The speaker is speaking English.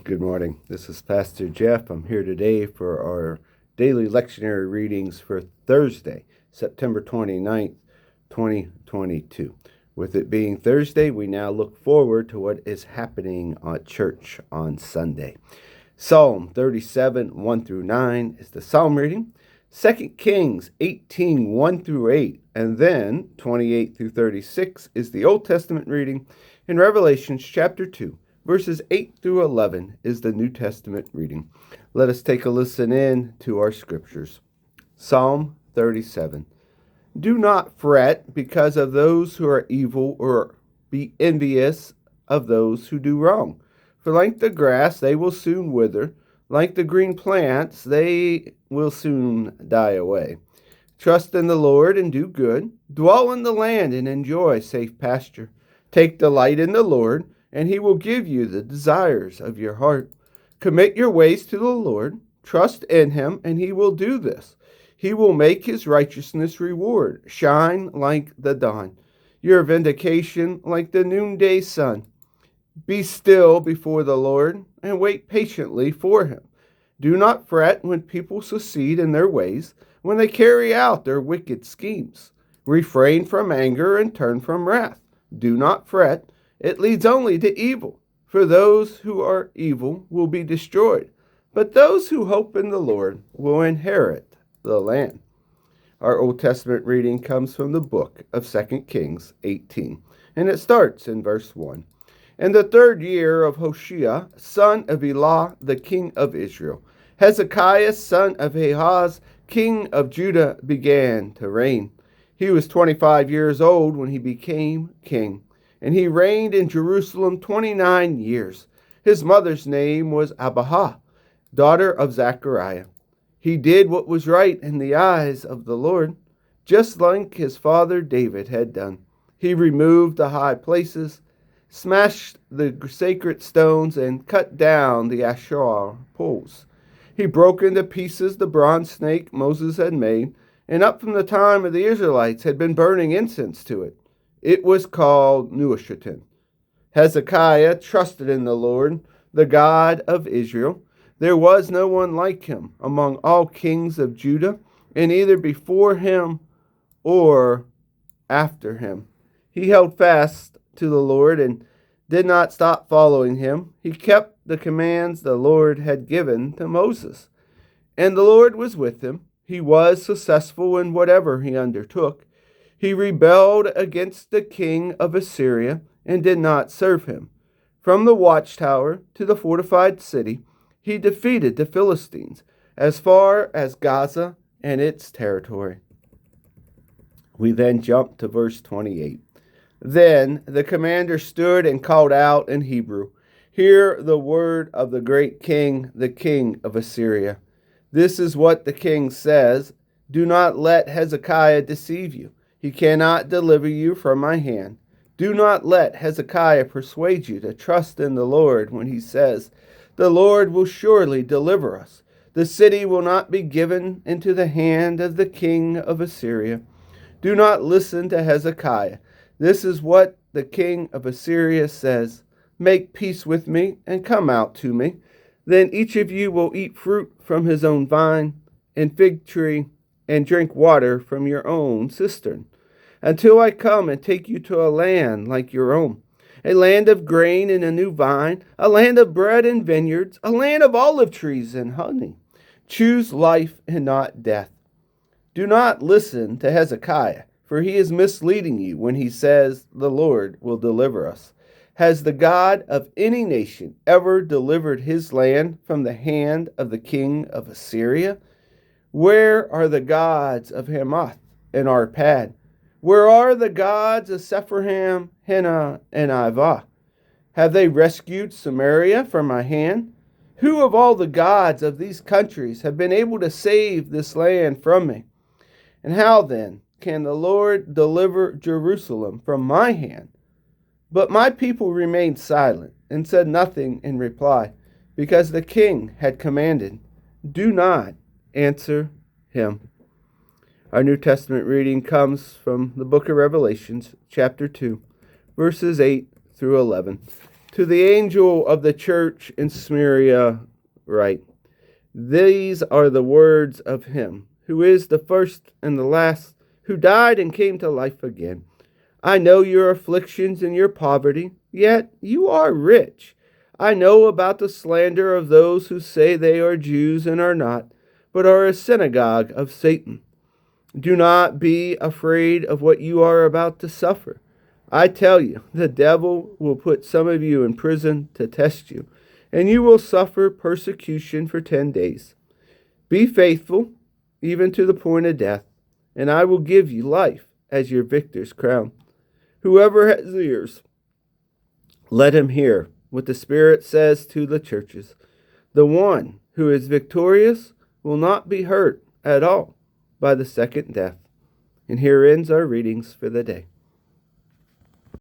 Good morning. This is Pastor Jeff. I'm here today for our daily lectionary readings for Thursday, September 29th, 2022. With it being Thursday, we now look forward to what is happening at church on Sunday. Psalm 37, 1 through 9 is the psalm reading. 2 Kings 18, 1 through 8, and then 28 through 36 is the Old Testament reading. In Revelations chapter 2, verses 8 through 11 is the New Testament reading. Let us take a listen in to our scriptures. Psalm 37. Do not fret because of those who are evil, or be envious of those who do wrong. For like the grass, they will soon wither. Like the green plants, they will soon die away. Trust in the Lord and do good. Dwell in the land and enjoy safe pasture. Take delight in the Lord, and he will give you the desires of your heart. Commit your ways to the Lord. Trust in him, and he will do this. He will make his righteousness reward shine like the dawn, your vindication like the noonday sun. Be still before the Lord, and wait patiently for him. Do not fret when people succeed in their ways, when they carry out their wicked schemes. Refrain from anger and turn from wrath. Do not fret. It leads only to evil, for those who are evil will be destroyed, but those who hope in the Lord will inherit the land. Our Old Testament reading comes from the book of 2 Kings 18, and it starts in verse 1. In the 3rd year of Hoshea, son of Elah, the king of Israel, Hezekiah, son of Ahaz, king of Judah, began to reign. He was 25 years old when he became king, and he reigned in Jerusalem 29 years. His mother's name was Abihah, daughter of Zechariah. He did what was right in the eyes of the Lord, just like his father David had done. He removed the high places, smashed the sacred stones, and cut down the Asherah poles. He broke into pieces the bronze snake Moses had made, and up from the time of the Israelites had been burning incense to it. It was called Nehushtan. Hezekiah trusted in the Lord, the God of Israel. There was no one like him among all kings of Judah, and either before him or after him. He held fast to the Lord and did not stop following him. He kept the commands the Lord had given to Moses. And the Lord was with him. He was successful in whatever he undertook. He rebelled against the king of Assyria and did not serve him. From the watchtower to the fortified city, he defeated the Philistines as far as Gaza and its territory. We then jump to verse 28. Then the commander stood and called out in Hebrew, "Hear the word of the great king, the king of Assyria. This is what the king says. Do not let Hezekiah deceive you. He cannot deliver you from my hand. Do not let Hezekiah persuade you to trust in the Lord when he says, 'The Lord will surely deliver us. The city will not be given into the hand of the king of Assyria.' Do not listen to Hezekiah. This is what the king of Assyria says. Make peace with me and come out to me. Then each of you will eat fruit from his own vine and fig tree and drink water from your own cistern, until I come and take you to a land like your own, a land of grain and a new vine, a land of bread and vineyards, a land of olive trees and honey. Choose life and not death. Do not listen to Hezekiah, for he is misleading you when he says the Lord will deliver us. Has the God of any nation ever delivered his land from the hand of the king of Assyria? Where are the gods of Hamath and Arpad? Where are the gods of Sepharvaim, Hena, and Ivah? Have they rescued Samaria from my hand? Who of all the gods of these countries have been able to save this land from me? And how then can the Lord deliver Jerusalem from my hand?" But my people remained silent and said nothing in reply, because the king had commanded, "Do not answer him." Our New Testament reading comes from the book of Revelations, chapter 2, verses 8 through 11. To the angel of the church in Smyrna write, these are the words of him who is the first and the last, who died and came to life again. I know your afflictions and your poverty, yet you are rich. I know about the slander of those who say they are Jews and are not, but are a synagogue of Satan. Do not be afraid of what you are about to suffer. I tell you, the devil will put some of you in prison to test you, and you will suffer persecution for 10 days. Be faithful, even to the point of death, and I will give you life as your victor's crown. Whoever has ears, let him hear what the Spirit says to the churches. The one who is victorious will not be hurt at all by the second death. And here ends our readings for the day.